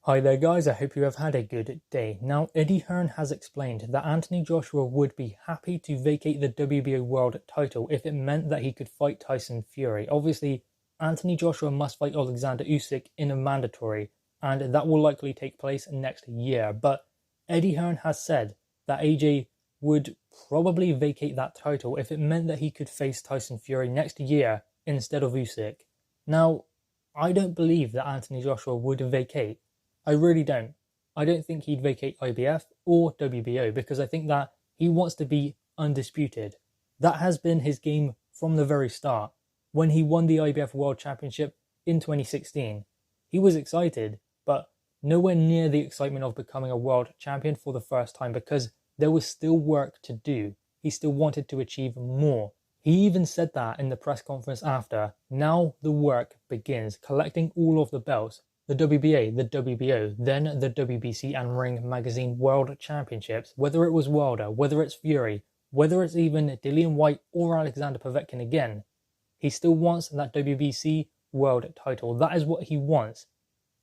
Hi there guys, I hope you have had a good day. Now, Eddie Hearn has explained that Anthony Joshua would be happy to vacate the WBA world title if it meant that he could fight Tyson Fury. Obviously, Anthony Joshua must fight Alexander Usyk in a mandatory, and that will likely take place next year. But Eddie Hearn has said that AJ would probably vacate that title if it meant that he could face Tyson Fury next year instead of Usyk. Now, I don't believe that Anthony Joshua would vacate. I really don't. I don't think he'd vacate IBF or WBO because I think that he wants to be undisputed. That has been his game from the very start. When he won the IBF World Championship in 2016, he was excited, but nowhere near the excitement of becoming a world champion for the first time because there was still work to do. He still wanted to achieve more. He even said that in the press conference after. Now the work begins, collecting all of the belts. The WBA, the WBO, then the WBC and Ring Magazine World Championships, whether it was Wilder, whether it's Fury, whether it's even Dillian Whyte or Alexander Povetkin again, he still wants that WBC World title. That is what he wants.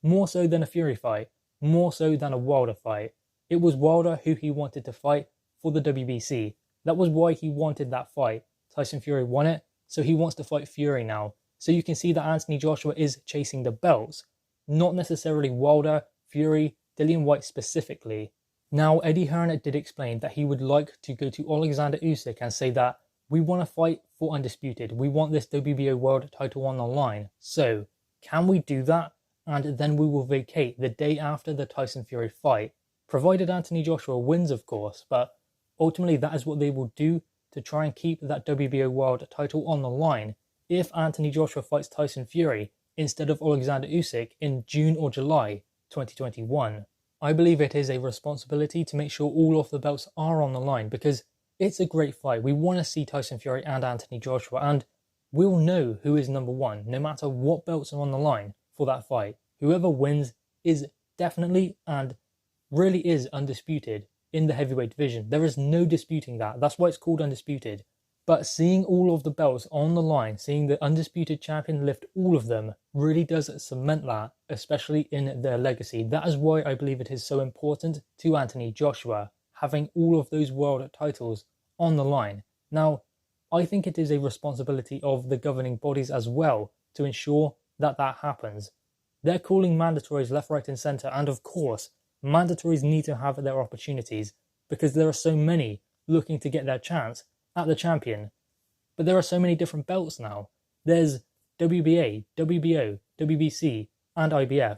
More so than a Fury fight, more so than a Wilder fight. It was Wilder who he wanted to fight for the WBC. That was why he wanted that fight. Tyson Fury won it, so he wants to fight Fury now. So you can see that Anthony Joshua is chasing the belts. Not necessarily Wilder, Fury, Dillian Whyte specifically. Now, Eddie Hearn did explain that he would like to go to Alexander Usyk and say that we want to fight for Undisputed. We want this WBO world title on the line. So, can we do that? And then we will vacate the day after the Tyson Fury fight. Provided Anthony Joshua wins, of course, but ultimately that is what they will do to try and keep that WBO world title on the line. If Anthony Joshua fights Tyson Fury instead of Alexander Usyk in June or July 2021. I believe it is a responsibility to make sure all of the belts are on the line because it's a great fight. We want to see Tyson Fury and Anthony Joshua, and we'll know who is number one no matter what belts are on the line for that fight. Whoever wins is definitely and really is undisputed in the heavyweight division. There is no disputing that. That's why it's called Undisputed. But seeing all of the belts on the line, seeing the undisputed champion lift all of them, really does cement that, especially in their legacy. That is why I believe it is so important to Anthony Joshua, having all of those world titles on the line. Now, I think it is a responsibility of the governing bodies as well to ensure that that happens. They're calling mandatories left, right and centre, and of course, mandatories need to have their opportunities because there are so many looking to get their chance at the champion. But there are so many different belts now. There's WBA, WBO, WBC, and IBF.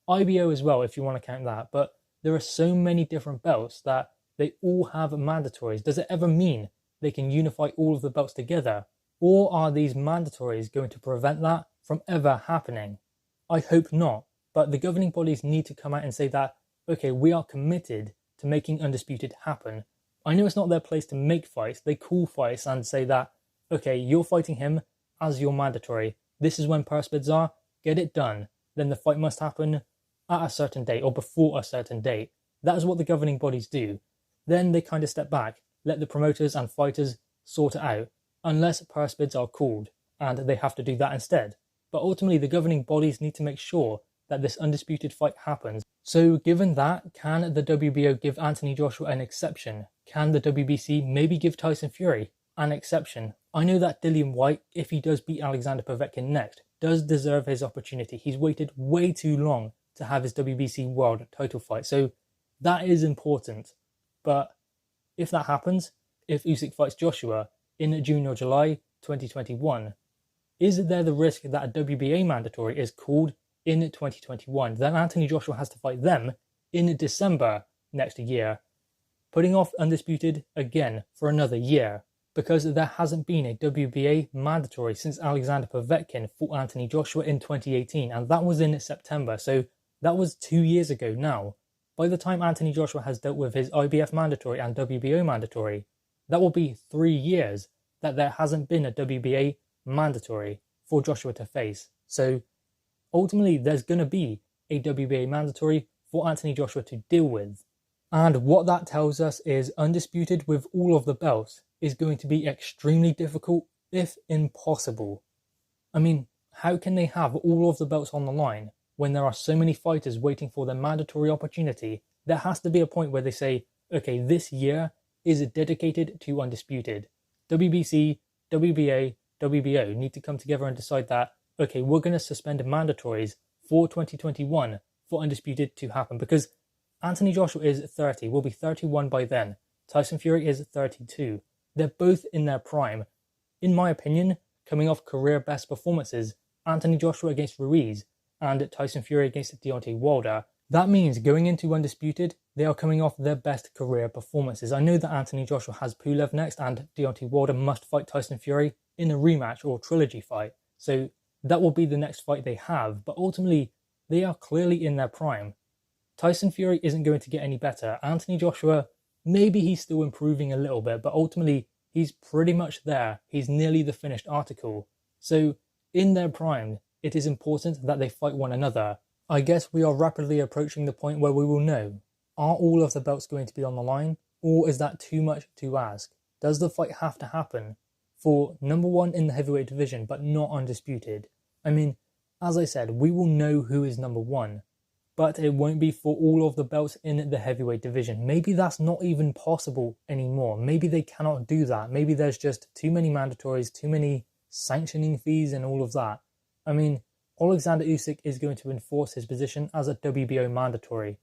IBO as well, if you want to count that. But there are so many different belts that they all have mandatories. Does it ever mean they can unify all of the belts together? Or are these mandatories going to prevent that from ever happening? I hope not. But the governing bodies need to come out and say that, okay, we are committed to making Undisputed happen. I know it's not their place to make fights. They call fights and say that, okay, you're fighting him as your mandatory. This is when purse bids are. Get it done. Then the fight must happen at a certain date or before a certain date. That is what the governing bodies do. Then they kind of step back, let the promoters and fighters sort it out, unless purse bids are called, and they have to do that instead. But ultimately, the governing bodies need to make sure that this undisputed fight happens. So given that, can the WBO give Anthony Joshua an exception? Can the WBC maybe give Tyson Fury an exception? I know that Dillian Whyte, if he does beat Alexander Povetkin next, does deserve his opportunity. He's waited way too long to have his WBC world title fight, so that is important. But if that happens, if Usyk fights Joshua in June or July 2021, is there the risk that a WBA mandatory is called in 2021? Then Anthony Joshua has to fight them in December next year, putting off Undisputed again for another year, because there hasn't been a WBA mandatory since Alexander Povetkin fought Anthony Joshua in 2018, and that was in September, so that was 2 years ago now. By the time Anthony Joshua has dealt with his IBF mandatory and WBO mandatory, that will be 3 years that there hasn't been a WBA mandatory for Joshua to face. So ultimately, there's going to be a WBA mandatory for Anthony Joshua to deal with. And what that tells us is Undisputed with all of the belts is going to be extremely difficult, if impossible. I mean, how can they have all of the belts on the line when there are so many fighters waiting for their mandatory opportunity, there has to be a point where they say, okay, this year is dedicated to Undisputed. WBC, WBA, WBO need to come together and decide that, okay, we're going to suspend mandatories for 2021 for Undisputed to happen, because Anthony Joshua is 30, will be 31 by then. Tyson Fury is 32. They're both in their prime. In my opinion, coming off career best performances, Anthony Joshua against Ruiz and Tyson Fury against Deontay Wilder, that means going into Undisputed, they are coming off their best career performances. I know that Anthony Joshua has Pulev next and Deontay Wilder must fight Tyson Fury in a rematch or trilogy fight. So that will be the next fight they have, but ultimately they are clearly in their prime. Tyson Fury isn't going to get any better. Anthony Joshua, maybe he's still improving a little bit, but ultimately he's pretty much there. He's nearly the finished article. So in their prime, it is important that they fight one another. I guess we are rapidly approaching the point where we will know. Are all of the belts going to be on the line? Or is that too much to ask? Does the fight have to happen for number one in the heavyweight division, but not Undisputed? I mean, as I said, we will know who is number one, but it won't be for all of the belts in the heavyweight division. Maybe that's not even possible anymore. Maybe they cannot do that. Maybe there's just too many mandatories, too many sanctioning fees and all of that. I mean, Alexander Usyk is going to enforce his position as a WBO mandatory.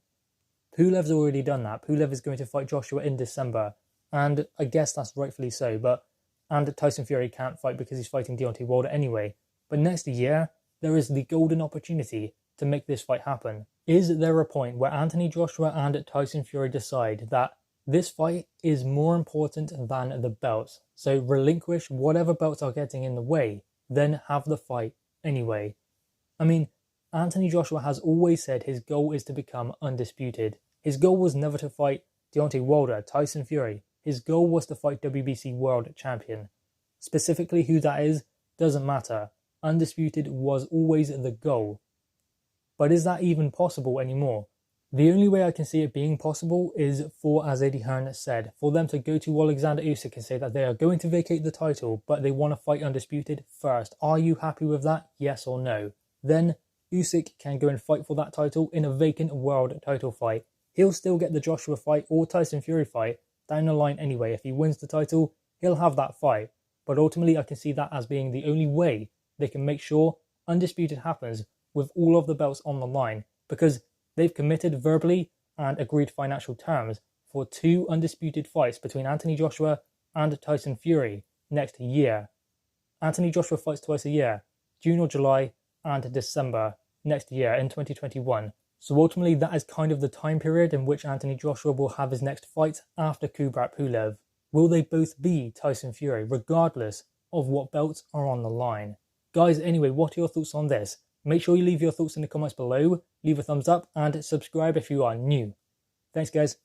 Pulev's already done that. Pulev is going to fight Joshua in December, and I guess that's rightfully so, and Tyson Fury can't fight because he's fighting Deontay Wilder anyway. But next year, there is the golden opportunity to make this fight happen. Is there a point where Anthony Joshua and Tyson Fury decide that this fight is more important than the belts, so relinquish whatever belts are getting in the way, then have the fight anyway? I mean, Anthony Joshua has always said his goal is to become undisputed. His goal was never to fight Deontay Wilder, Tyson Fury. His goal was to fight WBC World Champion. Specifically who that is, doesn't matter. Undisputed was always the goal. But is that even possible anymore? The only way I can see it being possible is for, as Eddie Hearn said, for them to go to Alexander Usyk and say that they are going to vacate the title, but they want to fight Undisputed first. Are you happy with that? Yes or no? Then Usyk can go and fight for that title in a vacant world title fight. He'll still get the Joshua fight or Tyson Fury fight down the line anyway. If he wins the title, he'll have that fight. But ultimately, I can see that as being the only way they can make sure Undisputed happens with all of the belts on the line, because they've committed verbally and agreed financial terms for 2 undisputed fights between Anthony Joshua and Tyson Fury next year. Anthony Joshua fights twice a year, June or July and December next year in 2021. So ultimately that is kind of the time period in which Anthony Joshua will have his next fight after Kubrat Pulev. Will they both be Tyson Fury, regardless of what belts are on the line? Guys, anyway, what are your thoughts on this? Make sure you leave your thoughts in the comments below, leave a thumbs up and subscribe if you are new. Thanks guys.